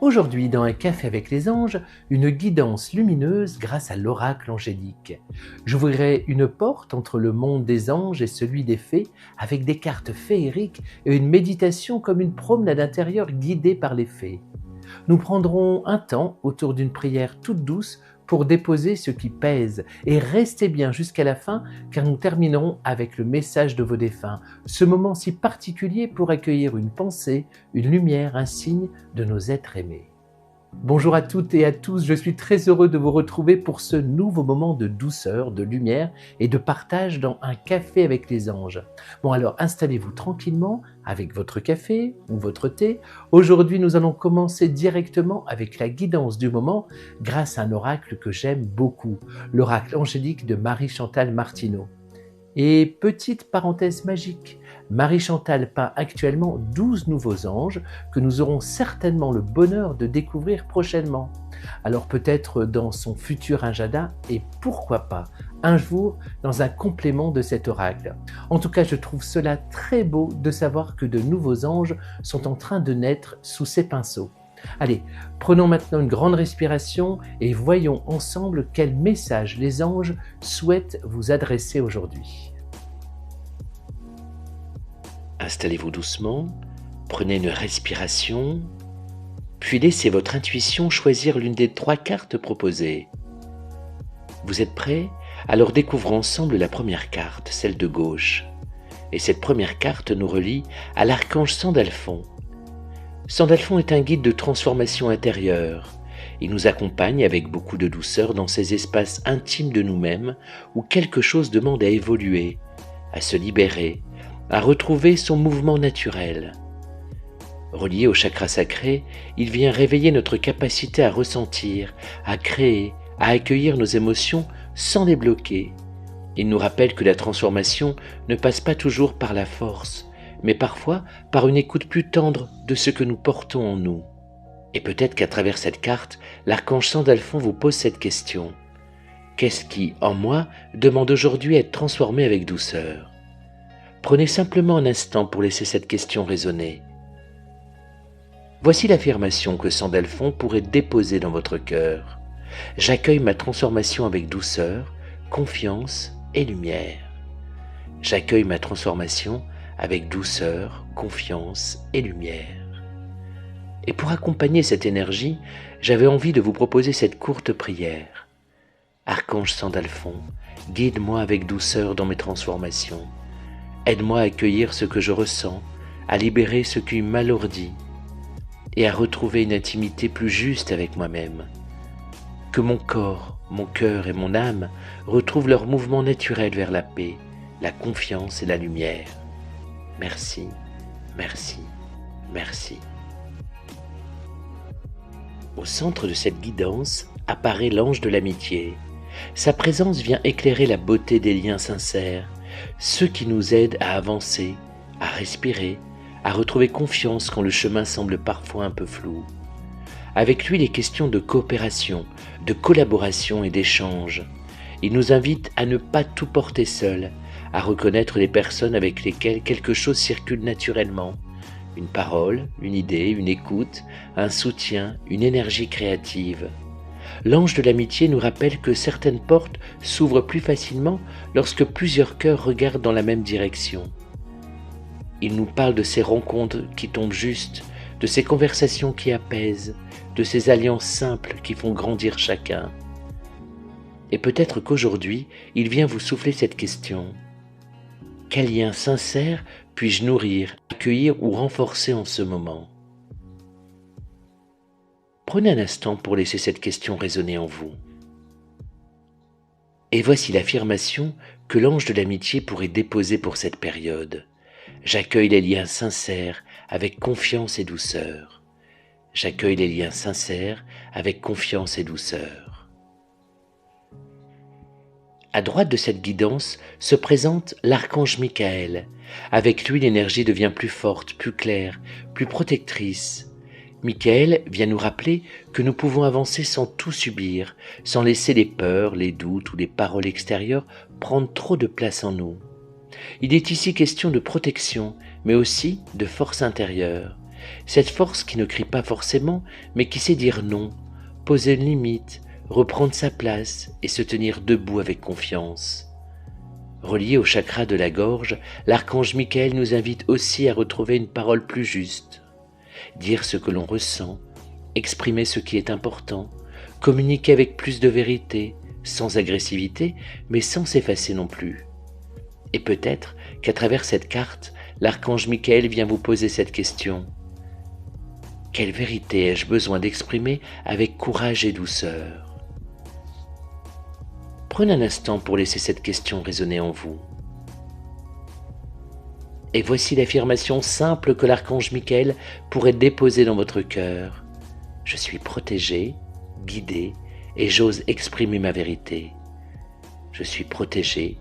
Aujourd'hui, dans un café avec les anges, une guidance lumineuse grâce à l'oracle angélique. J'ouvrirai une porte entre le monde des anges et celui des fées avec des cartes féeriques et une méditation comme une promenade intérieure guidée par les fées. Nous prendrons un temps autour d'une prière toute douce pour déposer ce qui pèse et restez bien jusqu'à la fin car nous terminerons avec le message de vos défunts, ce moment si particulier pour accueillir une pensée, une lumière, un signe de nos êtres aimés. Bonjour à toutes et à tous, je suis très heureux de vous retrouver pour ce nouveau moment de douceur, de lumière et de partage dans un café avec les anges. Bon alors installez-vous tranquillement avec votre café ou votre thé. Aujourd'hui nous allons commencer directement avec la guidance du moment grâce à un oracle que j'aime beaucoup, l'oracle angélique de Marie-Chantal Martineau. Et petite parenthèse magique, Marie-Chantal peint actuellement 12 nouveaux anges que nous aurons certainement le bonheur de découvrir prochainement. Alors peut-être dans son futur agenda et pourquoi pas un jour dans un complément de cet oracle. En tout cas, je trouve cela très beau de savoir que de nouveaux anges sont en train de naître sous ses pinceaux. Allez, prenons maintenant une grande respiration et voyons ensemble quel message les anges souhaitent vous adresser aujourd'hui. Installez-vous doucement, prenez une respiration, puis laissez votre intuition choisir l'une des 3 cartes proposées. Vous êtes prêts? Alors découvrons ensemble la première carte, celle de gauche. Et cette première carte nous relie à l'archange Sandalphon. Sandalphon est un guide de transformation intérieure. Il nous accompagne avec beaucoup de douceur dans ces espaces intimes de nous-mêmes où quelque chose demande à évoluer, à se libérer, à retrouver son mouvement naturel. Relié au chakra sacré, il vient réveiller notre capacité à ressentir, à créer, à accueillir nos émotions sans les bloquer. Il nous rappelle que la transformation ne passe pas toujours par la force, mais parfois par une écoute plus tendre de ce que nous portons en nous. Et peut-être qu'à travers cette carte, l'archange Sandalphon vous pose cette question. Qu'est-ce qui, en moi, demande aujourd'hui à être transformé avec douceur? Prenez simplement un instant pour laisser cette question résonner. Voici l'affirmation que Sandalphon pourrait déposer dans votre cœur. J'accueille ma transformation avec douceur, confiance et lumière. J'accueille ma transformation avec douceur, confiance et lumière. Et pour accompagner cette énergie, j'avais envie de vous proposer cette courte prière. Archange Sandalphon, guide-moi avec douceur dans mes transformations. Aide-moi à accueillir ce que je ressens, à libérer ce qui m'alourdit et à retrouver une intimité plus juste avec moi-même. Que mon corps, mon cœur et mon âme retrouvent leur mouvement naturel vers la paix, la confiance et la lumière. Merci, merci, merci. Au centre de cette guidance apparaît l'ange de l'amitié. Sa présence vient éclairer la beauté des liens sincères, ceux qui nous aident à avancer, à respirer, à retrouver confiance quand le chemin semble parfois un peu flou. Avec lui, les questions de coopération, de collaboration et d'échange. Il nous invite à ne pas tout porter seul, à reconnaître les personnes avec lesquelles quelque chose circule naturellement. Une parole, une idée, une écoute, un soutien, une énergie créative. L'ange de l'amitié nous rappelle que certaines portes s'ouvrent plus facilement lorsque plusieurs cœurs regardent dans la même direction. Il nous parle de ces rencontres qui tombent juste, de ces conversations qui apaisent, de ces alliances simples qui font grandir chacun. Et peut-être qu'aujourd'hui, il vient vous souffler cette question. Quel lien sincère puis-je nourrir, accueillir ou renforcer en ce moment? Prenez un instant pour laisser cette question résonner en vous. Et voici l'affirmation que l'ange de l'amitié pourrait déposer pour cette période. J'accueille les liens sincères avec confiance et douceur. J'accueille les liens sincères avec confiance et douceur. À droite de cette guidance se présente l'archange Michael. Avec lui, l'énergie devient plus forte, plus claire, plus protectrice. Michael vient nous rappeler que nous pouvons avancer sans tout subir, sans laisser les peurs, les doutes ou les paroles extérieures prendre trop de place en nous. Il est ici question de protection, mais aussi de force intérieure. Cette force qui ne crie pas forcément, mais qui sait dire non, poser une limite, reprendre sa place et se tenir debout avec confiance. Relié au chakra de la gorge, l'archange Michael nous invite aussi à retrouver une parole plus juste, dire ce que l'on ressent, exprimer ce qui est important, communiquer avec plus de vérité, sans agressivité, mais sans s'effacer non plus. Et peut-être qu'à travers cette carte, l'archange Michael vient vous poser cette question. Quelle vérité ai-je besoin d'exprimer avec courage et douceur ? Prenez un instant pour laisser cette question résonner en vous. Et voici l'affirmation simple que l'archange Michael pourrait déposer dans votre cœur. Je suis protégé, guidé, et j'ose exprimer ma vérité. Je suis protégé,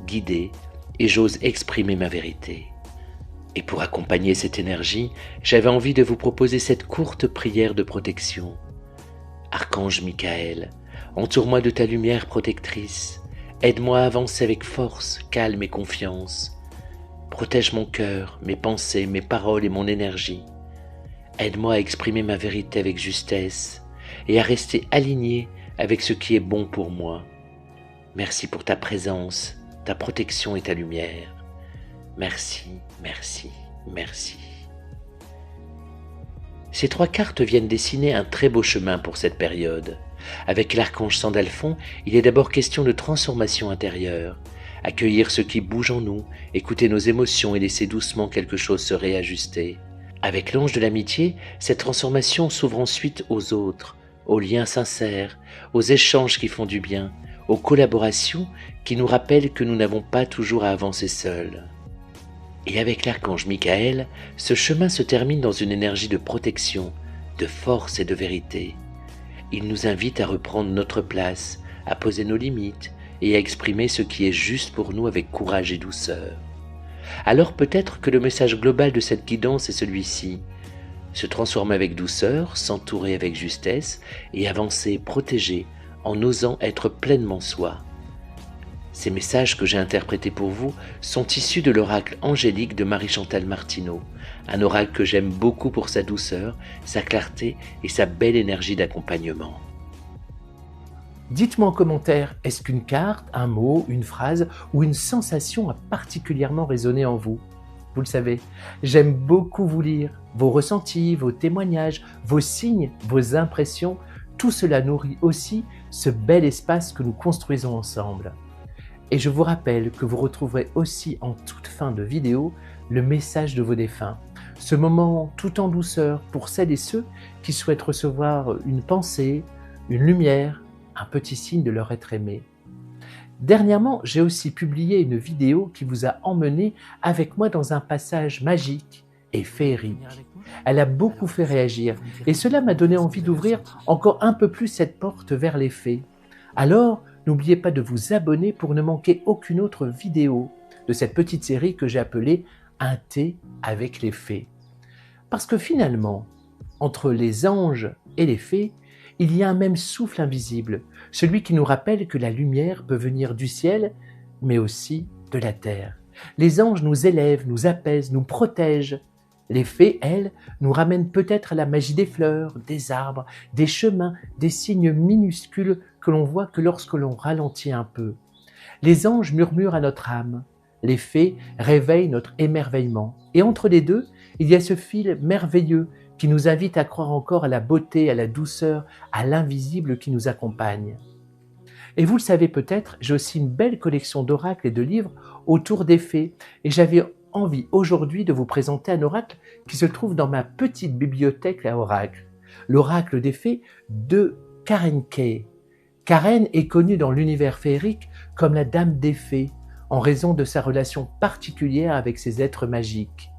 guidé, et j'ose exprimer ma vérité. Et pour accompagner cette énergie, j'avais envie de vous proposer cette courte prière de protection. Archange Michael, entoure-moi de ta lumière protectrice, aide-moi à avancer avec force, calme et confiance. Protège mon cœur, mes pensées, mes paroles et mon énergie. Aide-moi à exprimer ma vérité avec justesse et à rester aligné avec ce qui est bon pour moi. Merci pour ta présence, ta protection et ta lumière. Merci, merci, merci. Ces 3 cartes viennent dessiner un très beau chemin pour cette période. Avec l'archange Sandalphon, il est d'abord question de transformation intérieure, accueillir ce qui bouge en nous, écouter nos émotions et laisser doucement quelque chose se réajuster. Avec l'ange de l'amitié, cette transformation s'ouvre ensuite aux autres, aux liens sincères, aux échanges qui font du bien, aux collaborations qui nous rappellent que nous n'avons pas toujours à avancer seuls. Et avec l'archange Michael, ce chemin se termine dans une énergie de protection, de force et de vérité. Il nous invite à reprendre notre place, à poser nos limites et à exprimer ce qui est juste pour nous avec courage et douceur. Alors peut-être que le message global de cette guidance est celui-ci: se transformer avec douceur, s'entourer avec justesse et avancer protégé en osant être pleinement soi. Ces messages que j'ai interprétés pour vous sont issus de l'oracle angélique de Marie-Chantal Martineau, un oracle que j'aime beaucoup pour sa douceur, sa clarté et sa belle énergie d'accompagnement. Dites-moi en commentaire, est-ce qu'une carte, un mot, une phrase ou une sensation a particulièrement résonné en vous ? Vous le savez, j'aime beaucoup vous lire, vos ressentis, vos témoignages, vos signes, vos impressions, tout cela nourrit aussi ce bel espace que nous construisons ensemble. Et je vous rappelle que vous retrouverez aussi en toute fin de vidéo le message de vos défunts. Ce moment tout en douceur pour celles et ceux qui souhaitent recevoir une pensée, une lumière, un petit signe de leur être aimé. Dernièrement, j'ai aussi publié une vidéo qui vous a emmené avec moi dans un passage magique et féerique. Elle a beaucoup fait réagir et cela m'a donné envie d'ouvrir encore un peu plus cette porte vers les fées. Alors, n'oubliez pas de vous abonner pour ne manquer aucune autre vidéo de cette petite série que j'ai appelée « Un thé avec les fées ». Parce que finalement, entre les anges et les fées, il y a un même souffle invisible, celui qui nous rappelle que la lumière peut venir du ciel, mais aussi de la terre. Les anges nous élèvent, nous apaisent, nous protègent. Les fées, elles, nous ramènent peut-être à la magie des fleurs, des arbres, des chemins, des signes minuscules que l'on voit que lorsque l'on ralentit un peu. Les anges murmurent à notre âme. Les fées réveillent notre émerveillement. Et entre les deux, il y a ce fil merveilleux qui nous invite à croire encore à la beauté, à la douceur, à l'invisible qui nous accompagne. Et vous le savez peut-être, j'ai aussi une belle collection d'oracles et de livres autour des fées. Et j'avais envie aujourd'hui de vous présenter un oracle qui se trouve dans ma petite bibliothèque à oracles. L'oracle des fées de Karen Kay. Karen est connue dans l'univers féerique comme la Dame des Fées, en raison de sa relation particulière avec ces êtres magiques.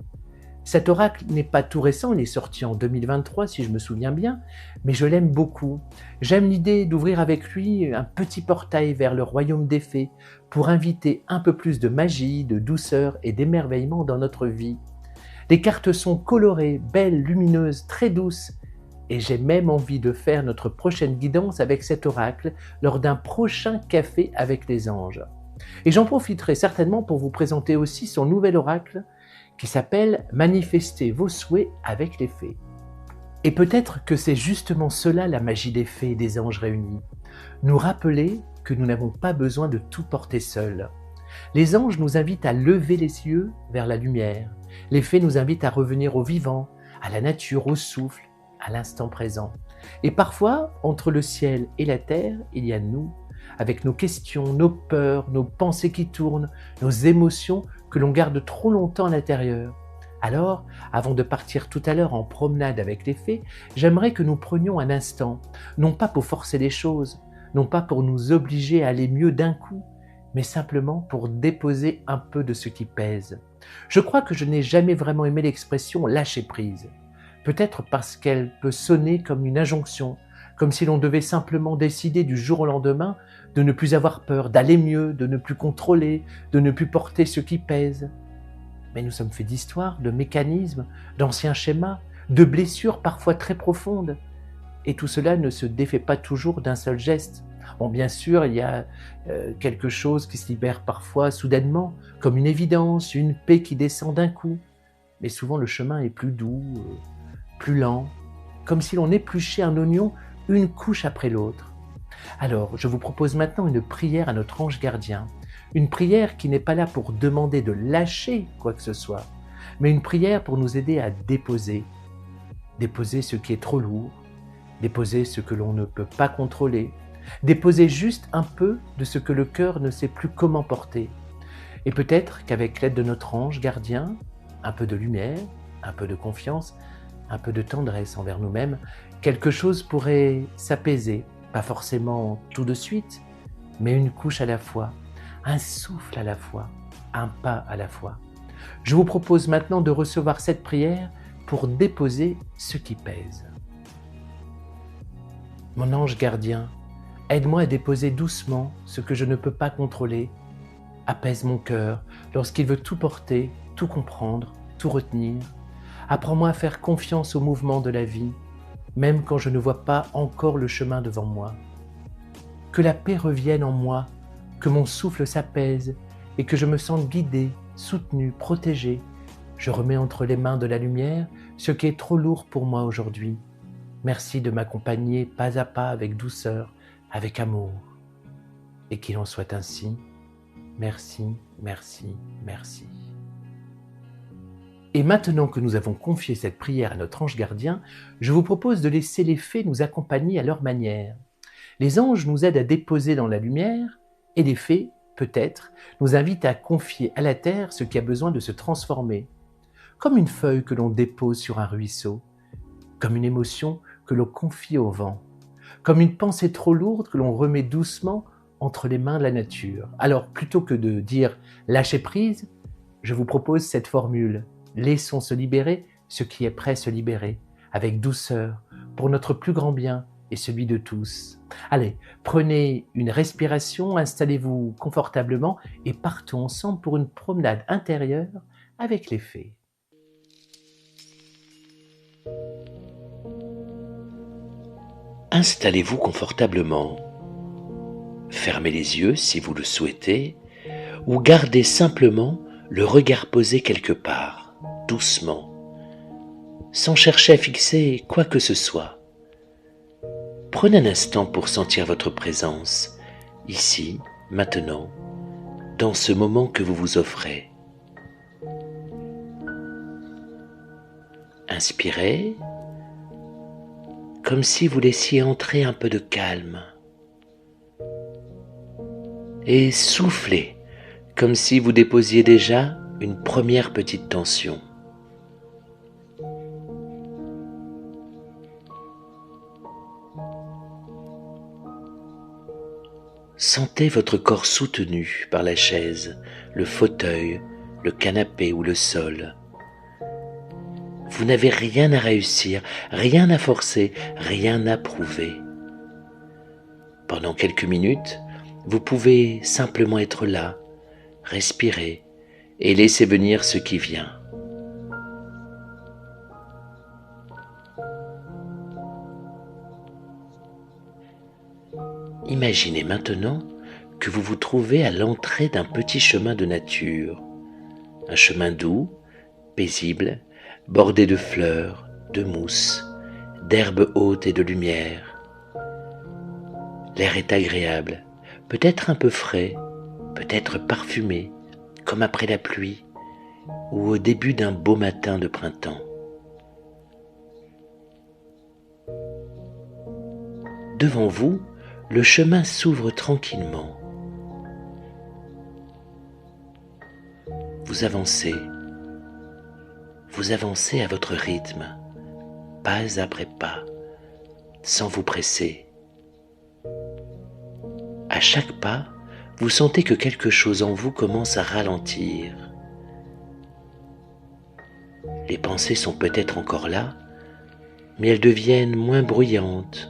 Cet oracle n'est pas tout récent, il est sorti en 2023 si je me souviens bien, mais je l'aime beaucoup. J'aime l'idée d'ouvrir avec lui un petit portail vers le royaume des fées pour inviter un peu plus de magie, de douceur et d'émerveillement dans notre vie. Les cartes sont colorées, belles, lumineuses, très douces, et j'ai même envie de faire notre prochaine guidance avec cet oracle lors d'un prochain café avec les anges. Et j'en profiterai certainement pour vous présenter aussi son nouvel oracle qui s'appelle « Manifestez vos souhaits avec les fées ». Et peut-être que c'est justement cela la magie des fées et des anges réunis. Nous rappeler que nous n'avons pas besoin de tout porter seuls. Les anges nous invitent à lever les yeux vers la lumière. Les fées nous invitent à revenir au vivant, à la nature, au souffle, à l'instant présent. Et parfois, entre le ciel et la terre, il y a nous, avec nos questions, nos peurs, nos pensées qui tournent, nos émotions que l'on garde trop longtemps à l'intérieur. Alors, avant de partir tout à l'heure en promenade avec les fées, j'aimerais que nous prenions un instant, non pas pour forcer les choses, non pas pour nous obliger à aller mieux d'un coup, mais simplement pour déposer un peu de ce qui pèse. Je crois que je n'ai jamais vraiment aimé l'expression « lâcher prise ». Peut-être parce qu'elle peut sonner comme une injonction, comme si l'on devait simplement décider du jour au lendemain de ne plus avoir peur, d'aller mieux, de ne plus contrôler, de ne plus porter ce qui pèse. Mais nous sommes faits d'histoires, de mécanismes, d'anciens schémas, de blessures parfois très profondes. Et tout cela ne se défait pas toujours d'un seul geste. Bon, bien sûr, il y a quelque chose qui se libère parfois soudainement, comme une évidence, une paix qui descend d'un coup. Mais souvent le chemin est plus doux, plus lent, comme si l'on épluchait un oignon une couche après l'autre. Alors, je vous propose maintenant une prière à notre ange gardien. Une prière qui n'est pas là pour demander de lâcher quoi que ce soit, mais une prière pour nous aider à déposer. Déposer ce qui est trop lourd, déposer ce que l'on ne peut pas contrôler, déposer juste un peu de ce que le cœur ne sait plus comment porter. Et peut-être qu'avec l'aide de notre ange gardien, un peu de lumière, un peu de confiance, un peu de tendresse envers nous-mêmes, quelque chose pourrait s'apaiser, pas forcément tout de suite, mais une couche à la fois, un souffle à la fois, un pas à la fois. Je vous propose maintenant de recevoir cette prière pour déposer ce qui pèse. Mon ange gardien, aide-moi à déposer doucement ce que je ne peux pas contrôler. Apaise mon cœur lorsqu'il veut tout porter, tout comprendre, tout retenir. Apprends-moi à faire confiance au mouvement de la vie, même quand je ne vois pas encore le chemin devant moi. Que la paix revienne en moi, que mon souffle s'apaise et que je me sente guidé, soutenu, protégé. Je remets entre les mains de la lumière ce qui est trop lourd pour moi aujourd'hui. Merci de m'accompagner pas à pas avec douceur, avec amour. Et qu'il en soit ainsi. Merci, merci, merci. Et maintenant que nous avons confié cette prière à notre ange gardien, je vous propose de laisser les fées nous accompagner à leur manière. Les anges nous aident à déposer dans la lumière, et les fées, peut-être, nous invitent à confier à la terre ce qui a besoin de se transformer, comme une feuille que l'on dépose sur un ruisseau, comme une émotion que l'on confie au vent, comme une pensée trop lourde que l'on remet doucement entre les mains de la nature. Alors, plutôt que de dire « lâcher prise », je vous propose cette formule « laissons se libérer ce qui est prêt à se libérer, avec douceur, pour notre plus grand bien et celui de tous ». Allez, prenez une respiration, installez-vous confortablement et partons ensemble pour une promenade intérieure avec les fées. Installez-vous confortablement. Fermez les yeux si vous le souhaitez, ou gardez simplement le regard posé quelque part, doucement, sans chercher à fixer quoi que ce soit. Prenez un instant pour sentir votre présence, ici, maintenant, dans ce moment que vous vous offrez. Inspirez, comme si vous laissiez entrer un peu de calme. Et soufflez, comme si vous déposiez déjà une première petite tension. Sentez votre corps soutenu par la chaise, le fauteuil, le canapé ou le sol. Vous n'avez rien à réussir, rien à forcer, rien à prouver. Pendant quelques minutes, vous pouvez simplement être là, respirer et laisser venir ce qui vient. Imaginez maintenant que vous vous trouvez à l'entrée d'un petit chemin de nature, un chemin doux, paisible, bordé de fleurs, de mousse, d'herbes hautes et de lumière. L'air est agréable, peut-être un peu frais, peut-être parfumé, comme après la pluie ou au début d'un beau matin de printemps. Devant vous, le chemin s'ouvre tranquillement. Vous avancez à votre rythme, pas après pas, sans vous presser. À chaque pas, vous sentez que quelque chose en vous commence à ralentir. Les pensées sont peut-être encore là, mais elles deviennent moins bruyantes,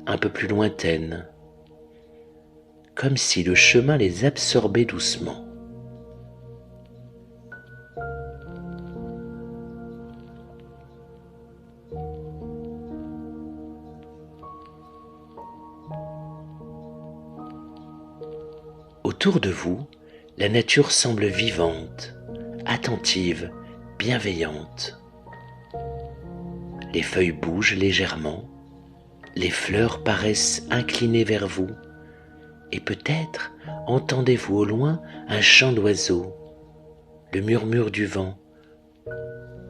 un peu plus lointaines, comme si le chemin les absorbait doucement. Autour de vous, la nature semble vivante, attentive, bienveillante. Les feuilles bougent légèrement, les fleurs paraissent inclinées vers vous, et peut-être entendez-vous au loin un chant d'oiseaux, le murmure du vent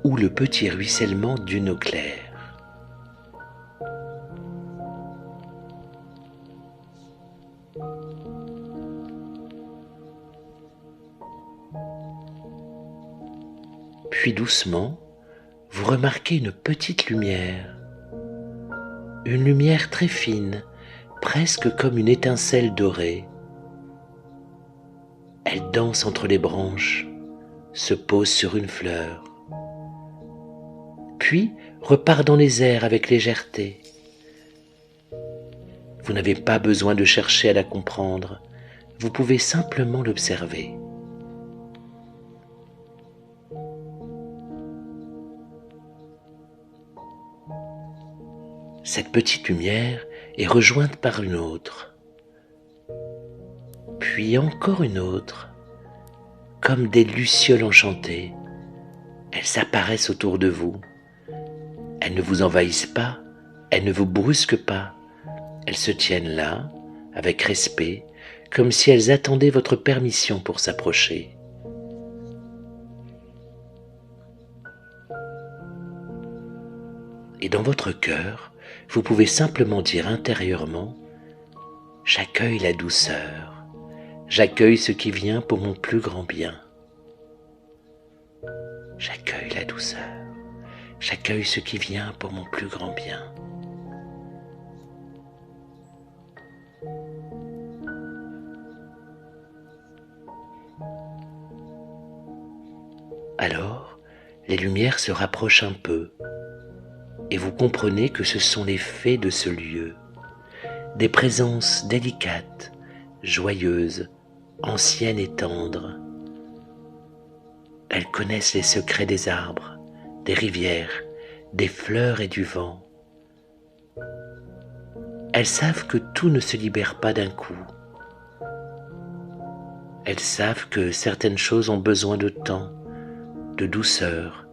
ou le petit ruissellement d'une eau claire. Puis doucement, vous remarquez une petite lumière, une lumière très fine, presque comme une étincelle dorée. Elle danse entre les branches, se pose sur une fleur, puis repart dans les airs avec légèreté. Vous n'avez pas besoin de chercher à la comprendre, vous pouvez simplement l'observer. Cette petite lumière est rejointe par une autre, puis encore une autre, comme des lucioles enchantées. Elles apparaissent autour de vous. Elles ne vous envahissent pas, elles ne vous brusquent pas. Elles se tiennent là, avec respect, comme si elles attendaient votre permission pour s'approcher. Et dans votre cœur, vous pouvez simplement dire intérieurement « J'accueille la douceur, j'accueille ce qui vient pour mon plus grand bien. J'accueille la douceur, j'accueille ce qui vient pour mon plus grand bien. » Alors, les lumières se rapprochent un peu, et vous comprenez que ce sont les fées de ce lieu, des présences délicates, joyeuses, anciennes et tendres. Elles connaissent les secrets des arbres, des rivières, des fleurs et du vent. Elles savent que tout ne se libère pas d'un coup. Elles savent que certaines choses ont besoin de temps, de douceur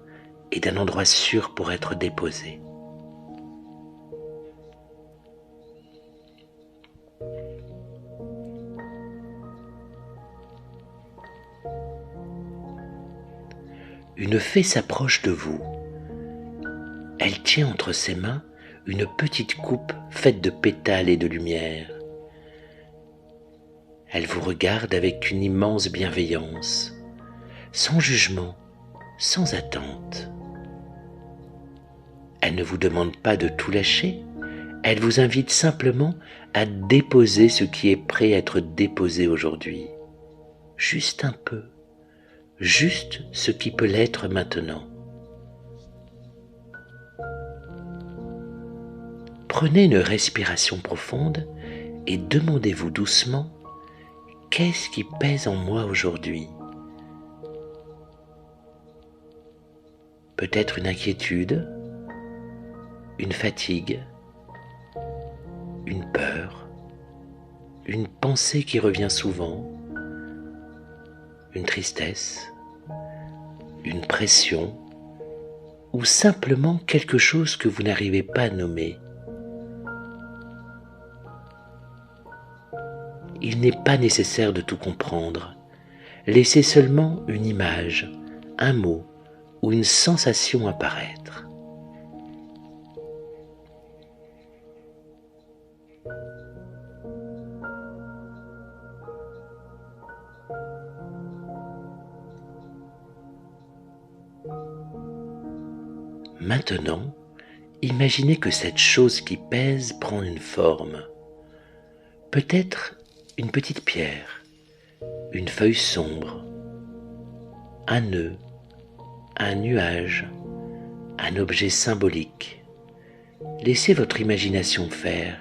et d'un endroit sûr pour être déposées. Une fée s'approche de vous. Elle tient entre ses mains une petite coupe faite de pétales et de lumière. Elle vous regarde avec une immense bienveillance, sans jugement, sans attente. Elle ne vous demande pas de tout lâcher, elle vous invite simplement à déposer ce qui est prêt à être déposé aujourd'hui. Juste un peu, juste ce qui peut l'être maintenant. Prenez une respiration profonde et demandez-vous doucement « Qu'est-ce qui pèse en moi aujourd'hui ?» Peut-être une inquiétude, une fatigue, une peur, une pensée qui revient souvent, une tristesse, une pression ou simplement quelque chose que vous n'arrivez pas à nommer. Il n'est pas nécessaire de tout comprendre. Laissez seulement une image, un mot ou une sensation apparaître. Maintenant, imaginez que cette chose qui pèse prend une forme. Peut-être une petite pierre, une feuille sombre, un nœud, un nuage, un objet symbolique. Laissez votre imagination faire.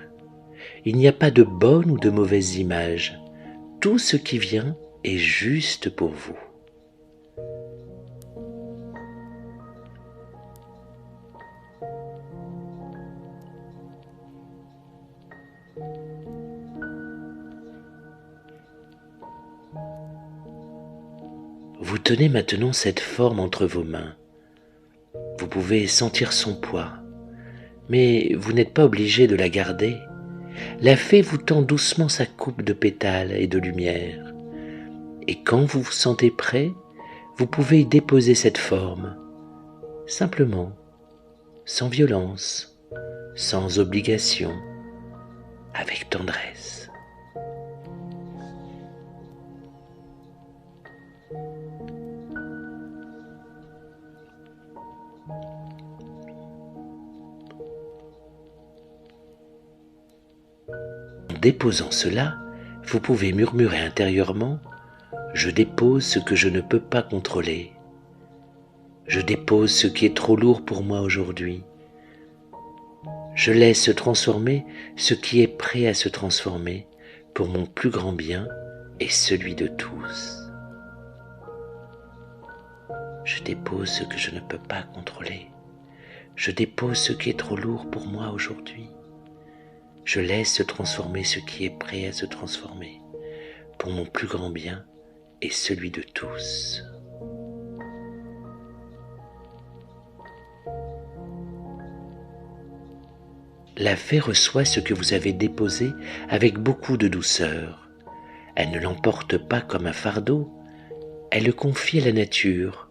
Il n'y a pas de bonne ou de mauvaise image. Tout ce qui vient est juste pour vous. Vous tenez maintenant cette forme entre vos mains. Vous pouvez sentir son poids, mais vous n'êtes pas obligé de la garder. La fée vous tend doucement sa coupe de pétales et de lumière. Et quand vous vous sentez prêt, vous pouvez y déposer cette forme, simplement, sans violence, sans obligation, avec tendresse. En déposant cela, vous pouvez murmurer intérieurement « Je dépose ce que je ne peux pas contrôler. Je dépose ce qui est trop lourd pour moi aujourd'hui. Je laisse se transformer ce qui est prêt à se transformer pour mon plus grand bien et celui de tous. Je dépose ce que je ne peux pas contrôler. Je dépose ce qui est trop lourd pour moi aujourd'hui. Je laisse se transformer ce qui est prêt à se transformer pour mon plus grand bien et celui de tous. La fée reçoit ce que vous avez déposé avec beaucoup de douceur. Elle ne l'emporte pas comme un fardeau, elle le confie à la nature,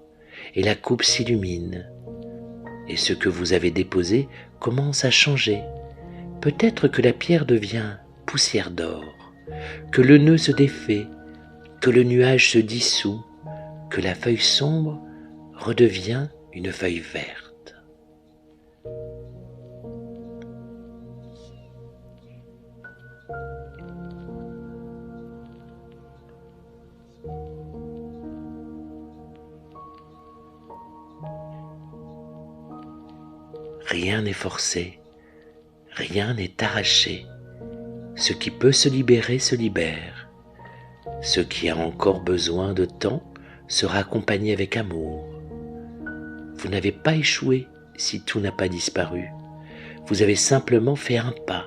et la coupe s'illumine. Et ce que vous avez déposé commence à changer. Peut-être que la pierre devient poussière d'or, que le nœud se défait, que le nuage se dissout, que la feuille sombre redevient une feuille verte. Rien n'est forcé, rien n'est arraché. Ce qui peut se libérer se libère. Ce qui a encore besoin de temps sera accompagné avec amour. Vous n'avez pas échoué si tout n'a pas disparu. Vous avez simplement fait un pas.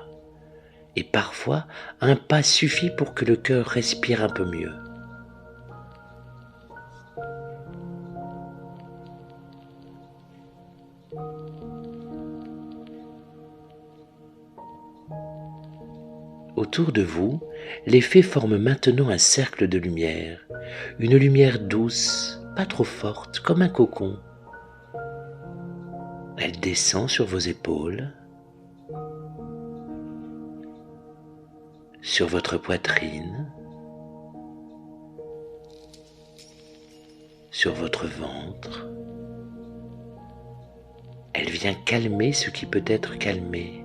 Et parfois, un pas suffit pour que le cœur respire un peu mieux. Autour de vous, les fées forment maintenant un cercle de lumière, une lumière douce, pas trop forte, comme un cocon. Elle descend sur vos épaules, sur votre poitrine, sur votre ventre. Elle vient calmer ce qui peut être calmé.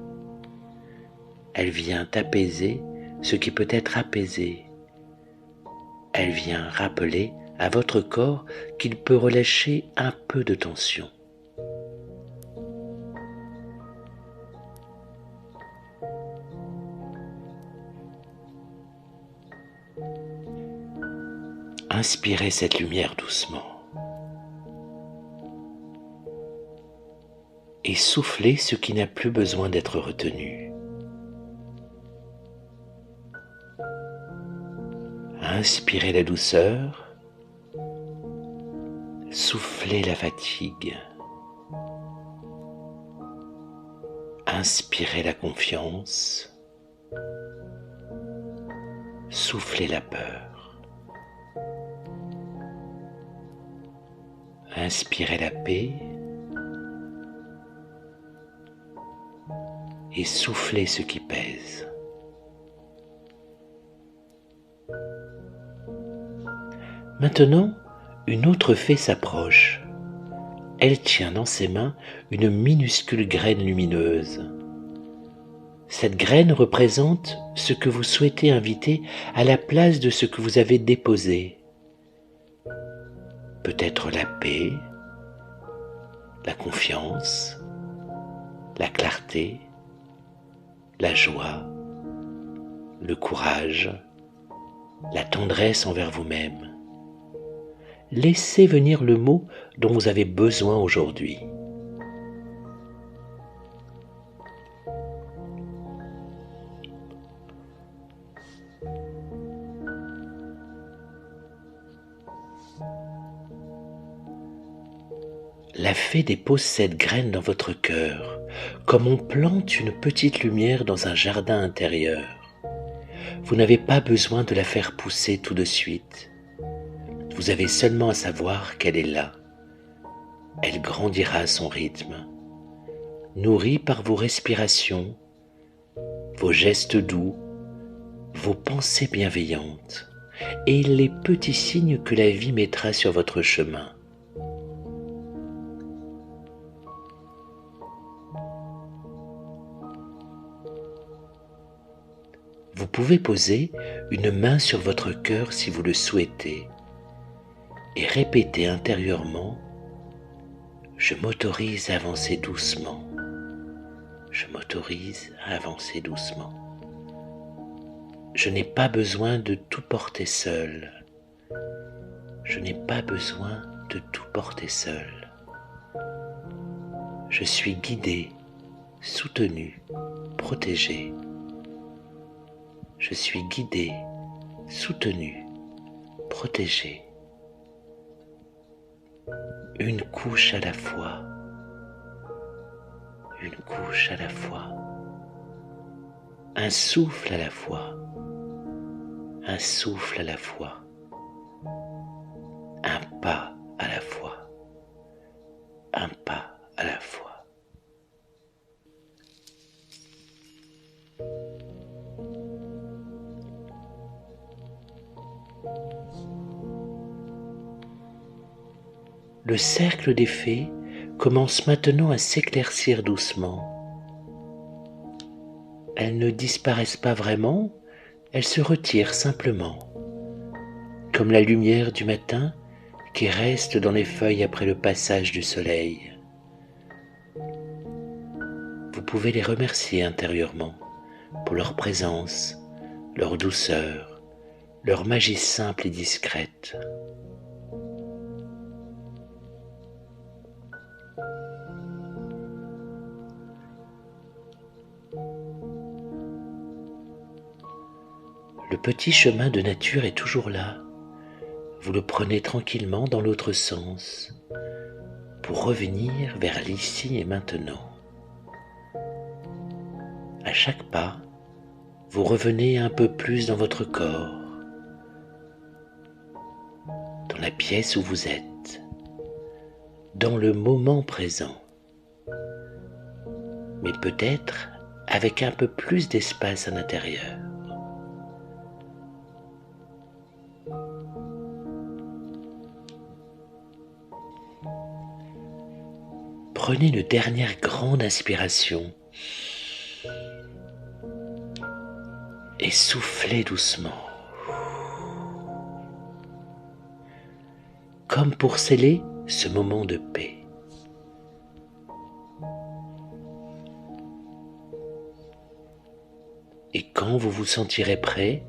Elle vient apaiser ce qui peut être apaisé. Elle vient rappeler à votre corps qu'il peut relâcher un peu de tension. Inspirez cette lumière doucement et soufflez ce qui n'a plus besoin d'être retenu. Inspirez la douceur, Soufflez la fatigue. Inspirez la confiance. Soufflez la peur. Inspirez la paix. Et soufflez ce qui pèse. Maintenant, une autre fée s'approche. Elle tient dans ses mains une minuscule graine lumineuse. Cette graine représente ce que vous souhaitez inviter à la place de ce que vous avez déposé. Peut-être la paix, la confiance, la clarté, la joie, le courage, la tendresse envers vous-même. Laissez venir le mot dont vous avez besoin aujourd'hui. La fée dépose cette graine dans votre cœur, comme on plante une petite lumière dans un jardin intérieur. Vous n'avez pas besoin de la faire pousser tout de suite. Vous avez seulement à savoir qu'elle est là. Elle grandira à son rythme, nourrie par vos respirations, vos gestes doux, vos pensées bienveillantes et les petits signes que la vie mettra sur votre chemin. Vous pouvez poser une main sur votre cœur si vous le souhaitez et répéter intérieurement « Je m'autorise à avancer doucement. Je m'autorise à avancer doucement. Je n'ai pas besoin de tout porter seul. Je n'ai pas besoin de tout porter seul. Je suis guidé, soutenu, protégé. Je suis guidé, soutenu, protégé. Une couche à la fois, une couche à la fois, un souffle à la fois, un souffle à la fois, un pas à la fois, un pas à la fois. Le cercle des fées commence maintenant à s'éclaircir doucement. Elles ne disparaissent pas vraiment, elles se retirent simplement, comme la lumière du matin qui reste dans les feuilles après le passage du soleil. Vous pouvez les remercier intérieurement pour leur présence, leur douceur, leur magie simple et discrète. Le petit chemin de nature est toujours là. Vous le prenez tranquillement dans l'autre sens pour revenir vers l'ici et maintenant. À chaque pas, vous revenez un peu plus dans votre corps, dans la pièce où vous êtes, dans le moment présent, mais peut-être avec un peu plus d'espace à l'intérieur. Prenez une dernière grande inspiration et soufflez doucement, comme pour sceller ce moment de paix. Et quand vous vous sentirez prêt,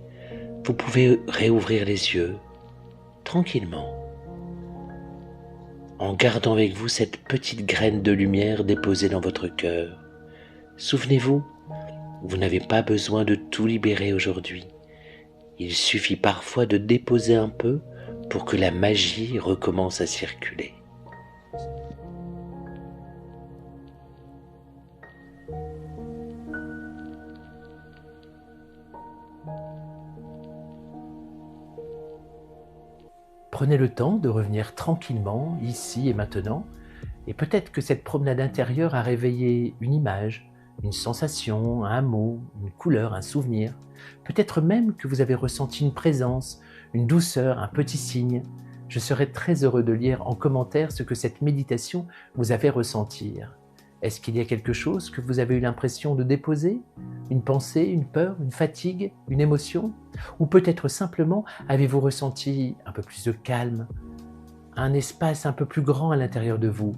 vous pouvez réouvrir les yeux tranquillement, en gardant avec vous cette petite graine de lumière déposée dans votre cœur. Souvenez-vous, vous n'avez pas besoin de tout libérer aujourd'hui. Il suffit parfois de déposer un peu pour que la magie recommence à circuler. Prenez le temps de revenir tranquillement, ici et maintenant, et peut-être que cette promenade intérieure a réveillé une image, une sensation, un mot, une couleur, un souvenir. Peut-être même que vous avez ressenti une présence, une douceur, un petit signe. Je serais très heureux de lire en commentaire ce que cette méditation vous a fait ressentir. Est-ce qu'il y a quelque chose que vous avez eu l'impression de déposer? Une pensée, une peur, une fatigue, une émotion? Ou peut-être simplement avez-vous ressenti un peu plus de calme, un espace un peu plus grand à l'intérieur de vous?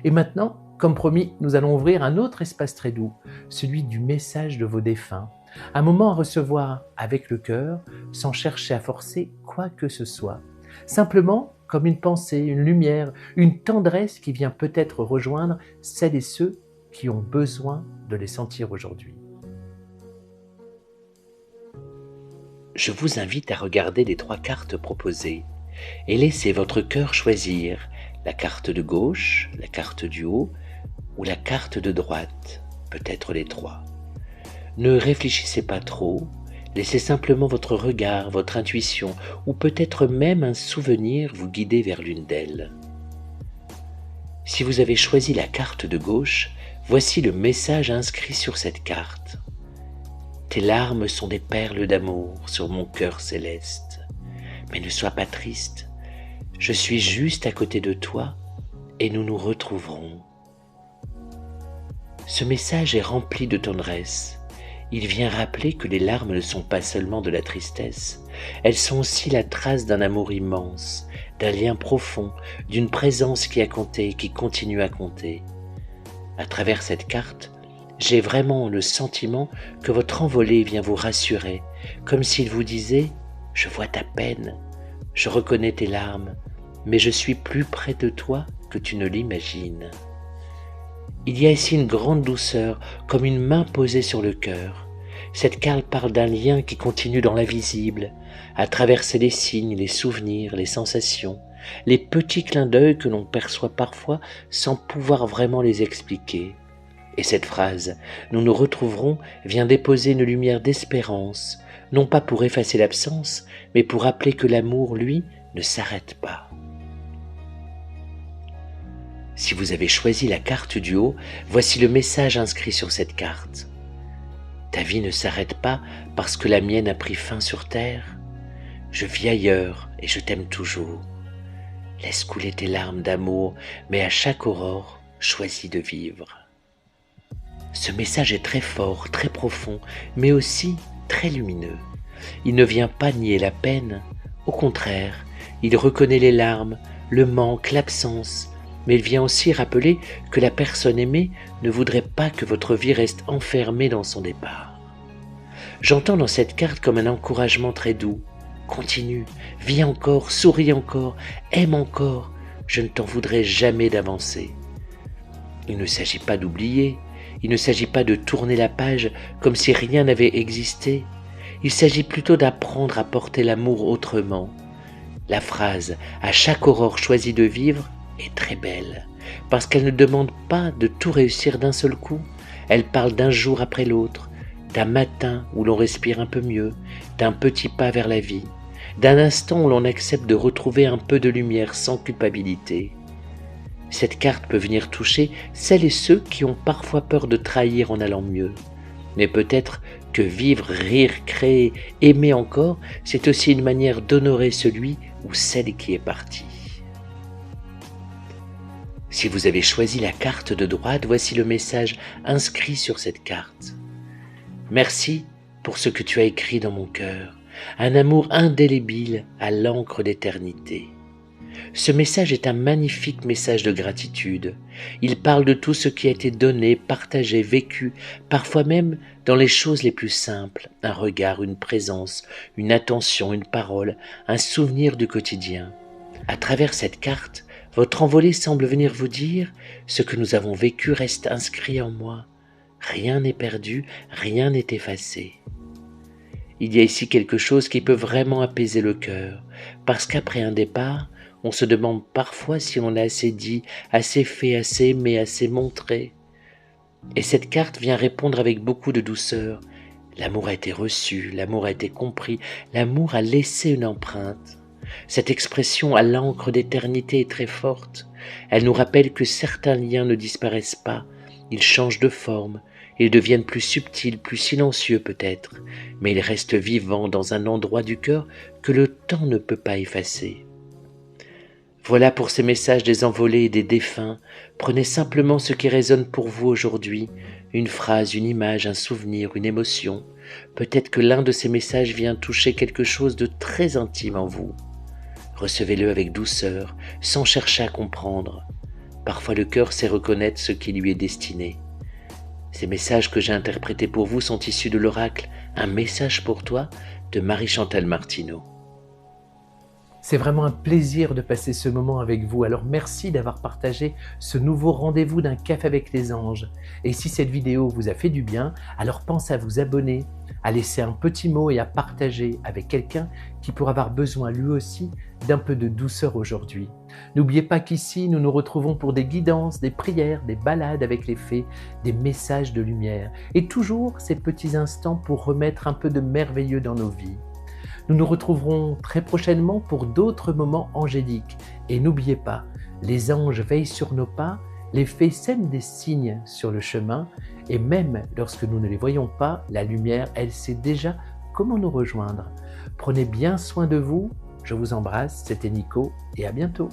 Et maintenant, comme promis, nous allons ouvrir un autre espace très doux, celui du message de vos défunts. Un moment à recevoir avec le cœur, sans chercher à forcer quoi que ce soit. Simplement comme une pensée, une lumière, une tendresse qui vient peut-être rejoindre celles et ceux qui ont besoin de les sentir aujourd'hui. Je vous invite à regarder les 3 cartes proposées et laissez votre cœur choisir la carte de gauche, la carte du haut ou la carte de droite, peut-être les 3. Ne réfléchissez pas trop, laissez simplement votre regard, votre intuition ou peut-être même un souvenir vous guider vers l'une d'elles. Si vous avez choisi la carte de gauche, voici le message inscrit sur cette carte. Tes larmes sont des perles d'amour sur mon cœur céleste. Mais ne sois pas triste, je suis juste à côté de toi et nous nous retrouverons. Ce message est rempli de tendresse. Il vient rappeler que les larmes ne sont pas seulement de la tristesse, elles sont aussi la trace d'un amour immense, d'un lien profond, d'une présence qui a compté et qui continue à compter. À travers cette carte, j'ai vraiment le sentiment que votre envolée vient vous rassurer, comme s'il vous disait « Je vois ta peine, je reconnais tes larmes, mais je suis plus près de toi que tu ne l'imagines. » Il y a ici une grande douceur, comme une main posée sur le cœur. Cette carte parle d'un lien qui continue dans l'invisible, à traverser les signes, les souvenirs, les sensations, les petits clins d'œil que l'on perçoit parfois sans pouvoir vraiment les expliquer. Et cette phrase « Nous nous retrouverons » vient déposer une lumière d'espérance, non pas pour effacer l'absence, mais pour rappeler que l'amour, lui, ne s'arrête pas. Si vous avez choisi la carte du haut, voici le message inscrit sur cette carte. Ta vie ne s'arrête pas parce que la mienne a pris fin sur terre. Je vis ailleurs et je t'aime toujours. Laisse couler tes larmes d'amour, mais à chaque aurore, choisis de vivre. Ce message est très fort, très profond, mais aussi très lumineux. Il ne vient pas nier la peine, au contraire, il reconnaît les larmes, le manque, l'absence, mais il vient aussi rappeler que la personne aimée ne voudrait pas que votre vie reste enfermée dans son départ. J'entends dans cette carte comme un encouragement très doux. Continue, vis encore, souris encore, aime encore, je ne t'en voudrais jamais d'avancer. Il ne s'agit pas d'oublier, il ne s'agit pas de tourner la page comme si rien n'avait existé. Il s'agit plutôt d'apprendre à porter l'amour autrement. La phrase « à chaque aurore choisie de vivre » est très belle, parce qu'elle ne demande pas de tout réussir d'un seul coup. Elle parle d'un jour après l'autre, d'un matin où l'on respire un peu mieux, d'un petit pas vers la vie, d'un instant où l'on accepte de retrouver un peu de lumière sans culpabilité. Cette carte peut venir toucher celles et ceux qui ont parfois peur de trahir en allant mieux. Mais peut-être que vivre, rire, créer, aimer encore, c'est aussi une manière d'honorer celui ou celle qui est parti. Si vous avez choisi la carte de droite, voici le message inscrit sur cette carte. Merci pour ce que tu as écrit dans mon cœur, un amour indélébile à l'encre d'éternité. Ce message est un magnifique message de gratitude. Il parle de tout ce qui a été donné, partagé, vécu, parfois même dans les choses les plus simples, un regard, une présence, une attention, une parole, un souvenir du quotidien. À travers cette carte, votre envolée semble venir vous dire « Ce que nous avons vécu reste inscrit en moi. Rien n'est perdu, rien n'est effacé. » Il y a ici quelque chose qui peut vraiment apaiser le cœur, parce qu'après un départ, on se demande parfois si on a assez dit, assez fait, assez aimé, assez montré. Et cette carte vient répondre avec beaucoup de douceur. L'amour a été reçu, l'amour a été compris, l'amour a laissé une empreinte. Cette expression à l'encre d'éternité est très forte. Elle nous rappelle que certains liens ne disparaissent pas, ils changent de forme, ils deviennent plus subtils, plus silencieux peut-être, mais ils restent vivants dans un endroit du cœur que le temps ne peut pas effacer. Voilà pour ces messages des envolés et des défunts. Prenez simplement ce qui résonne pour vous aujourd'hui, une phrase, une image, un souvenir, une émotion. Peut-être que l'un de ces messages vient toucher quelque chose de très intime en vous. Recevez-le avec douceur, sans chercher à comprendre. Parfois le cœur sait reconnaître ce qui lui est destiné. Ces messages que j'ai interprétés pour vous sont issus de l'oracle « Un message pour toi » de Marie-Chantal Martineau. C'est vraiment un plaisir de passer ce moment avec vous, alors merci d'avoir partagé ce nouveau rendez-vous d'un café avec les anges. Et si cette vidéo vous a fait du bien, alors pensez à vous abonner, à laisser un petit mot et à partager avec quelqu'un qui pourra avoir besoin lui aussi d'un peu de douceur aujourd'hui. N'oubliez pas qu'ici, nous nous retrouvons pour des guidances, des prières, des balades avec les fées, des messages de lumière et toujours ces petits instants pour remettre un peu de merveilleux dans nos vies. Nous nous retrouverons très prochainement pour d'autres moments angéliques. Et n'oubliez pas, les anges veillent sur nos pas, les fées sèment des signes sur le chemin, et même lorsque nous ne les voyons pas, la lumière, elle sait déjà comment nous rejoindre. Prenez bien soin de vous, je vous embrasse, c'était Nico, et à bientôt.